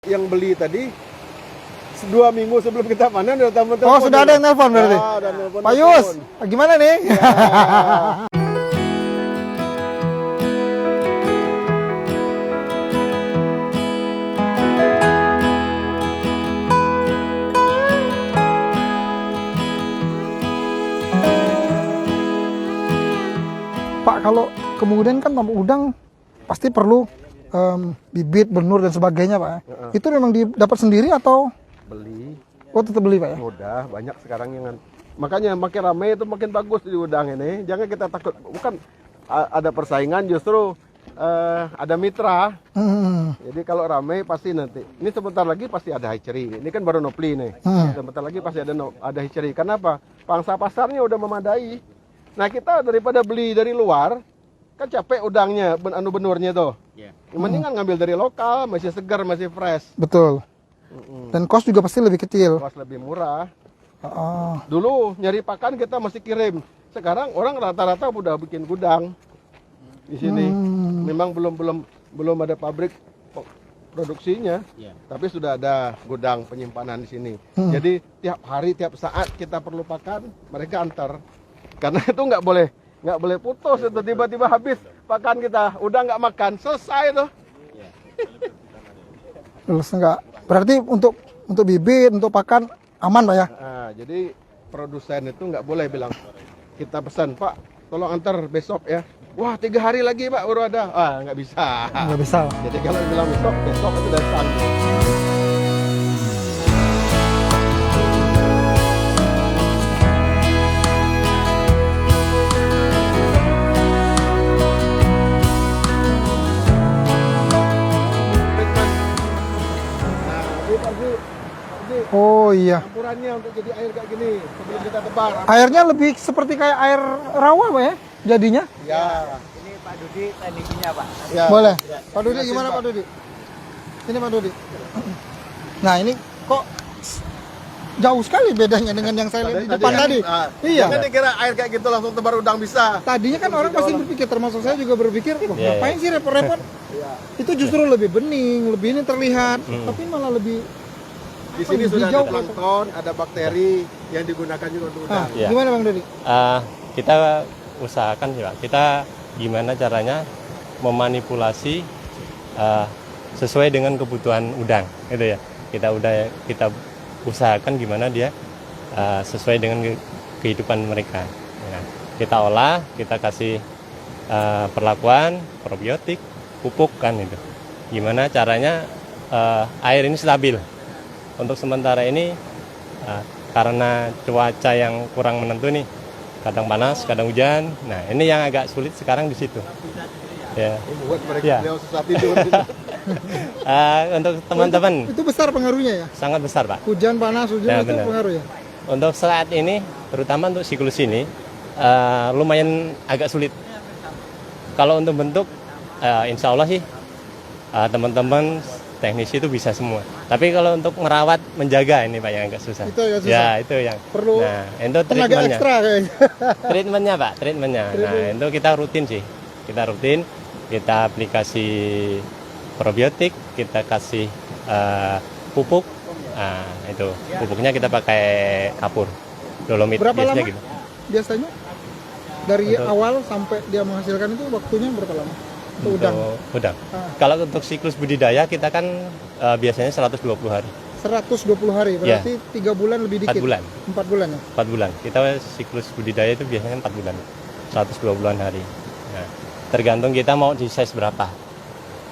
Yang beli tadi 2 minggu sebelum kita panen udah telepon. Oh, sudah ada yang nelpon berarti? Ya, udah nelpon. Pak Yus, gimana nih? Ya. Pak, kalau kemudian kan tanam udang pasti perlu bibit, benur dan sebagainya, Pak. Itu memang didapat sendiri atau Beli. oh tetap beli, Pak ya? Udah banyak sekarang yang makanya makin ramai itu makin bagus di udang ini. Jangan kita takut, bukan ada persaingan, justru ada mitra. Jadi kalau ramai pasti nanti. Ini sebentar lagi pasti ada hatchery. Ini kan baru nopli nih. Sebentar lagi pasti ada hatchery. Kenapa? Pangsa pasarnya udah memadai. Nah kita daripada beli dari luar, kan capek udangnya, benurnya tuh. Mendingan ngambil dari lokal, masih segar, masih fresh. Betul. Dan cost juga pasti lebih kecil. Cost lebih murah. Oh. Dulu nyari pakan kita masih kirim. Sekarang orang rata-rata udah bikin gudang di sini. Memang belum ada pabrik produksinya, tapi sudah ada gudang penyimpanan di sini. Jadi tiap hari, tiap saat kita perlu pakan, mereka antar. Karena itu nggak boleh putus. Itu tiba-tiba habis pakan kita, udah nggak makan, selesai tuh. Terus enggak. Berarti untuk bibit, untuk pakan aman, Pak ya? Nah, jadi produsen itu nggak boleh bilang, kita pesan, Pak, tolong antar besok ya. Wah, 3 hari lagi Pak baru ada. Nggak bisa. Nggak bisa. Jadi kalau bilang besok itu datang. Oh iya. Campurannya untuk jadi air kayak gini sebelum kita tebar. Airnya lebih seperti kayak air rawa, Pak ya? Jadinya? Ya. Ini Pak Dudi tekniknya, Pak. Ya. Boleh. Pak Dudi Jelasin, gimana Pak. Pak Dudi? Ini Pak Dudi. Nah ini kok jauh sekali bedanya dengan yang saya lihat di depan tadi. Iya. Jangan dikira air kayak gitu langsung tebar udang bisa. Tadinya kan orang pasti berpikir, termasuk saya juga berpikir, wah, ngapain sih repot-repot? Itu justru lebih bening, lebih ini terlihat, tapi malah lebih Di sini sudah ada hijau. plankton, ada bakteri yang digunakan juga untuk udang. Iya. Gimana Bang Dodi? Kita usahakan sih Pak, kita gimana caranya memanipulasi sesuai dengan kebutuhan udang, gitu ya. Kita usahakan gimana dia sesuai dengan kehidupan mereka. Ya. Kita olah, kita kasih perlakuan probiotik, pupuk kan itu. Gimana caranya air ini stabil. Untuk sementara ini karena cuaca yang kurang menentu nih, kadang panas, kadang hujan. Nah ini yang agak sulit sekarang di situ. Ya. Buat mereka Ya. beliau susah tidur. Untuk teman-teman Itu besar pengaruhnya ya? sangat besar Pak. Hujan, panas, hujan Ya, itu benar. pengaruh ya? Untuk saat ini, terutama untuk siklus ini, lumayan agak sulit. Kalau untuk bentuk, insya Allah sih teman-teman teknisi itu bisa semua. Tapi kalau untuk merawat, menjaga ini Pak yang agak susah. Itu agak susah. Ya itu yang. Perlu Nah itu tenaga treatmentnya. ekstra kayaknya. Treatmentnya Pak, treatmentnya. Nah itu kita rutin sih. Kita rutin, kita aplikasi probiotik, kita kasih pupuk. Nah itu pupuknya kita pakai kapur, dolomit Berapa biasanya lama? gitu. Biasanya dari Untuk- awal sampai dia menghasilkan itu waktunya berapa lama? Untuk udang. Udang. Kalau untuk siklus budidaya kita kan biasanya 120 hari. 120 hari, berarti 3 bulan lebih dikit. 4 bulan. 4 bulan ya? 4 bulan. Kita siklus budidaya itu biasanya 4 bulan. 120-an hari. Nah, tergantung kita mau di size berapa.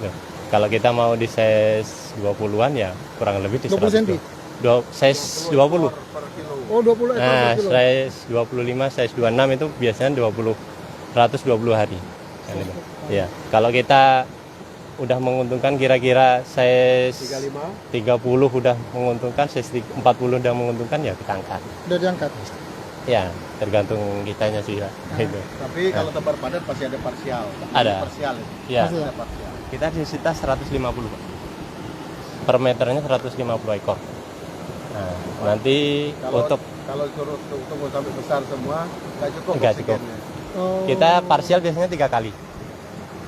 Tuh. Kalau kita mau di size 20-an ya kurang lebih di 20 cm? Size 20. Oh 20 ekor Nah, per kilo. size 25, size 26 itu biasanya 120 hari. Kan itu. Ya, kalau kita udah menguntungkan kira-kira size 30 udah menguntungkan, size 40 udah menguntungkan ya kita angkat. Udah diangkat. Ya, tergantung kitanya sih ya. Gitu. Tapi kalau tebar padat pasti ada parsial. Ada. Parsial itu. Ya, Pasti. Ada parsial. kita disita 150 Pak. Per meternya 150 ekor. Nah, nanti untuk Kalau suruh tunggu sampai besar semua nggak cukup. Nggak cukup. oksigennya. Oh. kita parsial biasanya 3 kali.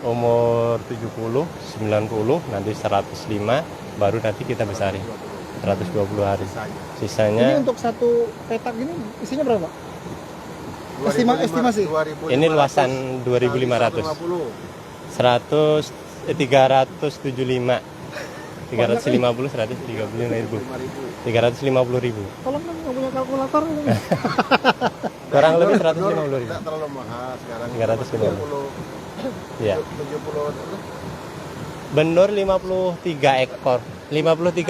umur 70, 90, nanti 105, baru nanti kita besari 120 hari. Ini Sisanya untuk satu petak ini isinya berapa? Estimasi. 2.500 ini luasan 2.500, 375, 350, 135.000, 350.000. Tolong dong, nggak punya kalkulator. Kurang lebih 150.000. Tidak terlalu mahal sekarang. 350. Ya. 70 Benur 53 ekor, 56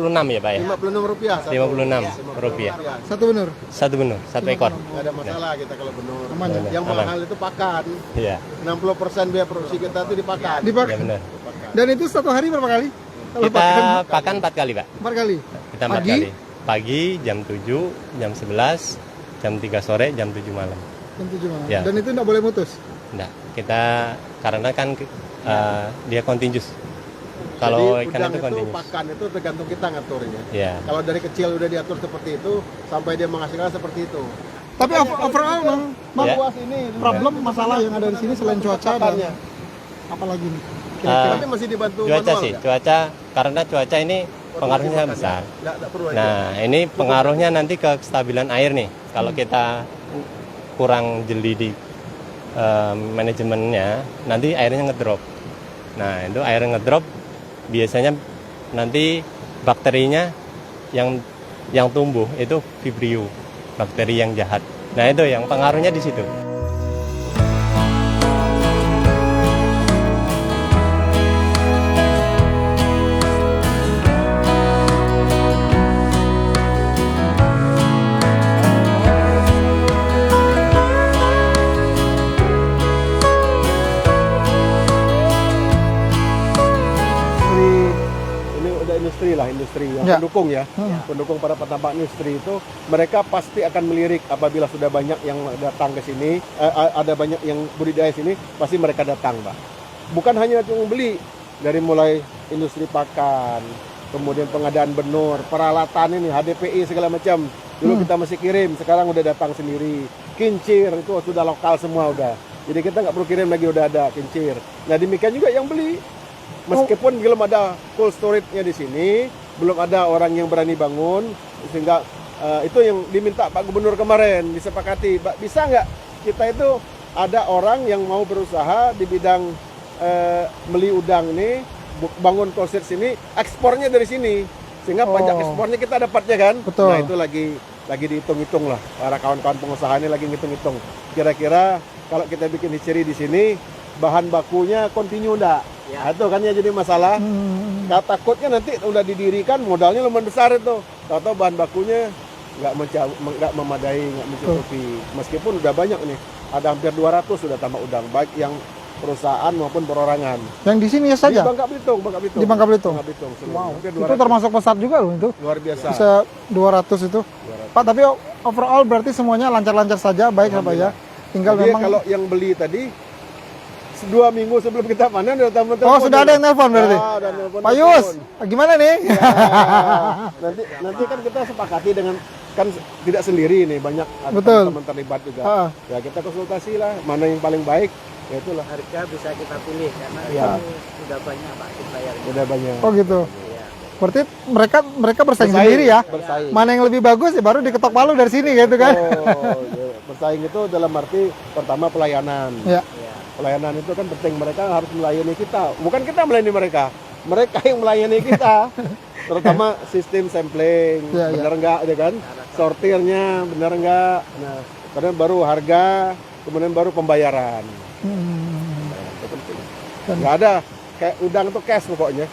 ya Pak ya? Rp56 satu. 56 rupiah. Satu benur. Satu benur, satu ekor. Nggak ada masalah kita kalau benur. Aman ya? Yang Aman. mahal itu pakan. Iya, 60% biaya produksi kita itu di pakan. Dipakai. ya benar. Dan itu satu hari berapa kali? Kalau Kita pakan pakan 4 kali Pak. 4 kali. Kita 4 Pagi? kali. Pagi jam 7, jam 11, jam 3 sore, jam 7 malam. Jam 7 malam. Ya. Dan itu nggak boleh mutus. Enggak, kita karena kan dia kontinus. Kalau Jadi, ikan udang itu kontinus. pakan itu tergantung kita ngaturnya. Ya. Kalau dari kecil udah diatur seperti itu, sampai dia menghasilkan seperti itu. Tapi overall Bang, Ya. Luas ini. problem masalah yang ada di sini selain cuaca dan Pakannya. apa lagi nih? Tapi masih dibantu Cuaca manual sih, nggak? cuaca karena cuaca ini pengaruhnya Pakannya. besar. Nggak perlu aja. Nah, ini pengaruhnya nanti ke kestabilan air nih. Kalau kita kurang jeli di manajemennya, nanti airnya ngedrop. Nah, itu air ngedrop biasanya nanti bakterinya yang tumbuh itu Vibrio, bakteri yang jahat. Nah, itu yang pengaruhnya di situ. Industri yang Ya. pendukung ya, pendukung para petambak industri itu, mereka pasti akan melirik apabila sudah banyak yang datang ke sini, ada banyak yang budidaya sini, pasti mereka datang, Pak. Bukan hanya cuma beli, dari mulai industri pakan, kemudian pengadaan benur, peralatan ini, HDPI segala macam. Dulu kita masih kirim, sekarang udah datang sendiri. Kincir itu sudah lokal semua udah. Jadi kita nggak perlu kirim lagi, udah ada kincir. Nah demikian juga yang beli. Meskipun belum ada cold storage-nya di sini, belum ada orang yang berani bangun, sehingga itu yang diminta Pak Gubernur kemarin, disepakati, Pak, bisa nggak kita itu ada orang yang mau berusaha di bidang beli udang ini, bangun cold storage sini, ekspornya dari sini, sehingga pajak ekspornya kita dapatnya kan. Betul. Nah itu lagi dihitung-hitung lah, para kawan-kawan pengusaha ini lagi ngitung-hitung. Kira-kira kalau kita bikin hatchery di sini, bahan bakunya kontinu enggak? Ya. Nah, itu kan ya jadi masalah. Nah, takutnya nanti udah didirikan modalnya lumayan besar itu. Tahu-tahu bahan bakunya nggak memadai, nggak mencukupi. Meskipun udah banyak nih, ada hampir 200 sudah tambah udang, baik yang perusahaan maupun perorangan. Yang di sini ya saja? Di Bangka Belitung. Di Bangka Belitung? Wow, itu termasuk besar juga loh itu. Luar biasa. Bisa 200 itu. 200. Pak, tapi overall berarti semuanya lancar-lancar saja, baik Pak ya. Tinggal jadi memang kalau yang beli tadi 2 minggu sebelum kita panen udah telepon. Oh, sudah ada yang nelpon berarti. Pak Yus, gimana nih? Ya, nanti kan kita sepakati dengan, kan tidak sendiri nih, banyak teman-teman terlibat juga. Ya kita konsultasi lah mana yang paling baik. Ya itulah. Harga bisa kita pilih karena ya. ini sudah banyak Pak suppliernya. Sudah banyak. Oh gitu. Iya. Berarti mereka bersaing sendiri ya. Bersaing. Mana yang lebih bagus ya baru diketok palu dari sini gitu kan. Oh, ya. Bersaing itu dalam arti pertama pelayanan. Ya. Pelayanan itu kan penting, mereka harus melayani kita. Bukan kita melayani mereka. Mereka yang melayani kita. Terutama sistem sampling, Ya, benar enggak ya kan? Sortirnya benar enggak? Nah, kemudian baru harga, kemudian baru pembayaran. Nah, itu penting. Nggak ada kayak udang itu cash pokoknya.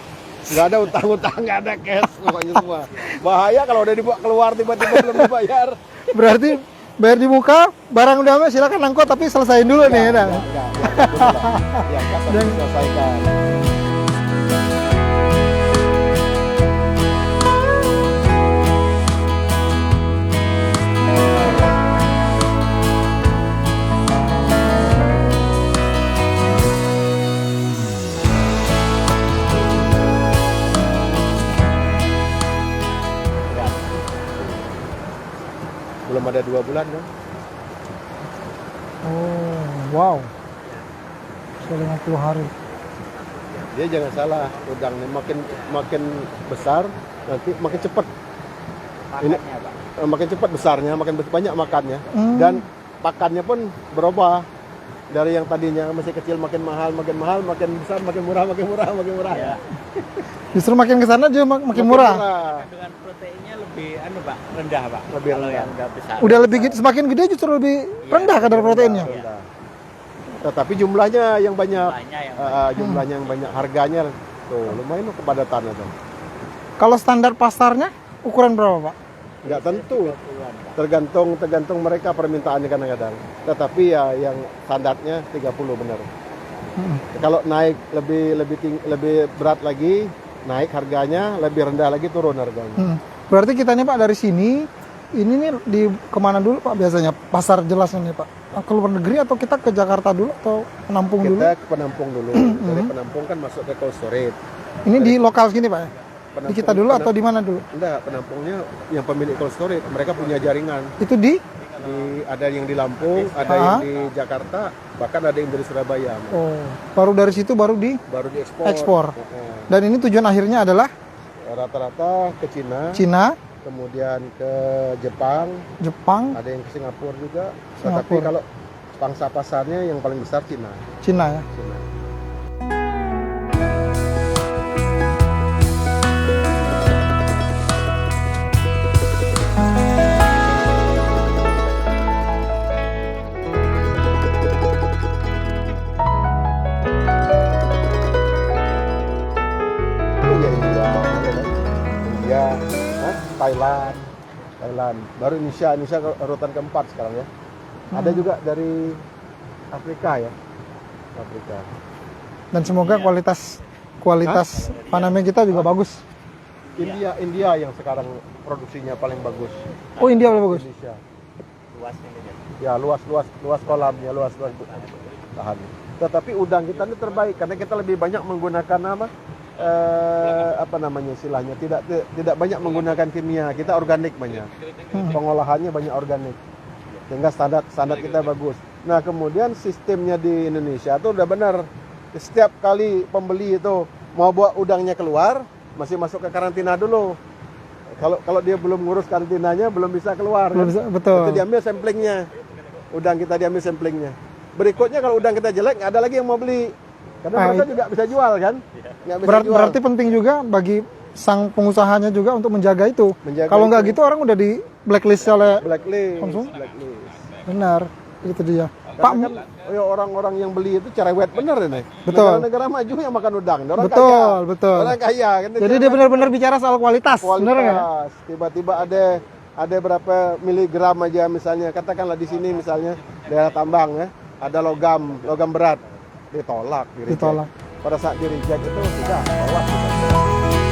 Nggak ada utang-utang, nggak ada cash pokoknya semua. Bahaya kalau udah dibawa keluar tiba-tiba belum dibayar. Berarti bayar di muka, barang udah ambil silakan angkut tapi selesaiin dulu nih. Enggak, yang harus diselesaikan. Belum ada 2 bulan kan? Oh, wow. 50 hari. Dia jangan salah, udang nih makin besar nanti makin cepat. Pakannya, Pak. Makin cepat besarnya, makin banyak makannya, Hmm. dan pakannya pun berubah dari yang tadinya masih kecil makin mahal, makin besar, makin murah. Ya. Justru makin ke sana juga makin murah. Kandungan proteinnya lebih Pak, rendah, Pak. Lebih Kalau rendah. yang udah besar. Udah lebih semakin gede justru lebih rendah kadar proteinnya. Rendah. Tetapi jumlahnya yang banyak, Jumlahnya yang jumlahnya yang banyak, harganya tuh lumayan kepadatan itu. Kalau standar pasarnya ukuran berapa, Pak? Nggak tentu, 20-an, Pak. tergantung mereka permintaannya kadang-kadang. Tetapi ya yang standarnya 30 benar. Kalau naik lebih berat lagi, naik harganya, lebih rendah lagi turun harganya. Berarti kita nih Pak dari sini, ini nih di kemana dulu Pak biasanya? Pasar jelasnya nih Pak? Ke luar negeri atau kita ke Jakarta dulu atau penampung dulu? Kita ke penampung dulu. Dari penampung kan masuk ke cold storage. Ini di lokal sini Pak ya? Di kita dulu atau di mana dulu? Enggak, penampungnya yang pemilik cold storage, mereka punya jaringan. Itu di? Ada yang di Lampung, ada yang di Jakarta, bahkan ada yang dari Surabaya. Oh, baru dari situ baru Baru diekspor. ekspor. Dan ini tujuan akhirnya adalah Rata-rata ke Cina, Cina, kemudian ke Jepang, Jepang, ada yang ke Singapura juga. Tetapi Singapura. kalau pangsa pasarnya yang paling besar Cina. Cina ya. Cina. Oh ya India, ada kan? India, Thailand, baru Indonesia urutan keempat sekarang ya. Ada juga dari Afrika ya, Afrika. Dan semoga kualitas panennya kita juga bagus. India yang sekarang produksinya paling bagus. Oh, India lebih bagus. Indonesia. Luasnya gitu. Ya luas kolamnya, luas lahan. Tetapi udang kita ini terbaik karena kita lebih banyak menggunakan apa namanya istilahnya, tidak banyak menggunakan kimia, kita organik banyak. Pengolahannya banyak organik. Sehingga standar kita bagus. Nah, kemudian sistemnya di Indonesia itu udah benar. Setiap kali pembeli itu mau bawa udangnya keluar, masih masuk ke karantina dulu. Kalau dia belum ngurus karantinanya belum bisa keluar. Belum bisa, betul. Itu diambil samplingnya. Udang kita diambil samplingnya. Berikutnya kalau udang kita jelek nggak ada lagi yang mau beli. Karena mereka juga bisa jual kan? Nggak bisa jual. Berarti penting juga bagi sang pengusahanya juga untuk menjaga itu. Menjaga Kalau nggak itu. gitu orang udah di blacklist oleh Blacklist. Konsumen? Blacklist. benar. Itu dia. Pak, Pak, kan orang-orang yang beli itu cerewet bener ini. Betul. Negara-negara maju yang makan udang. Orang Betul, kaya. betul. Orang kaya kan. jadi dia benar-benar bicara soal kualitas, benar nggak? kualitas. Tiba-tiba ada berapa miligram aja misalnya. Katakanlah di sini misalnya daerah tambang ya, ada logam berat ditolak, di-reject. Ditolak. Pada saat di reject itu sudah lewat.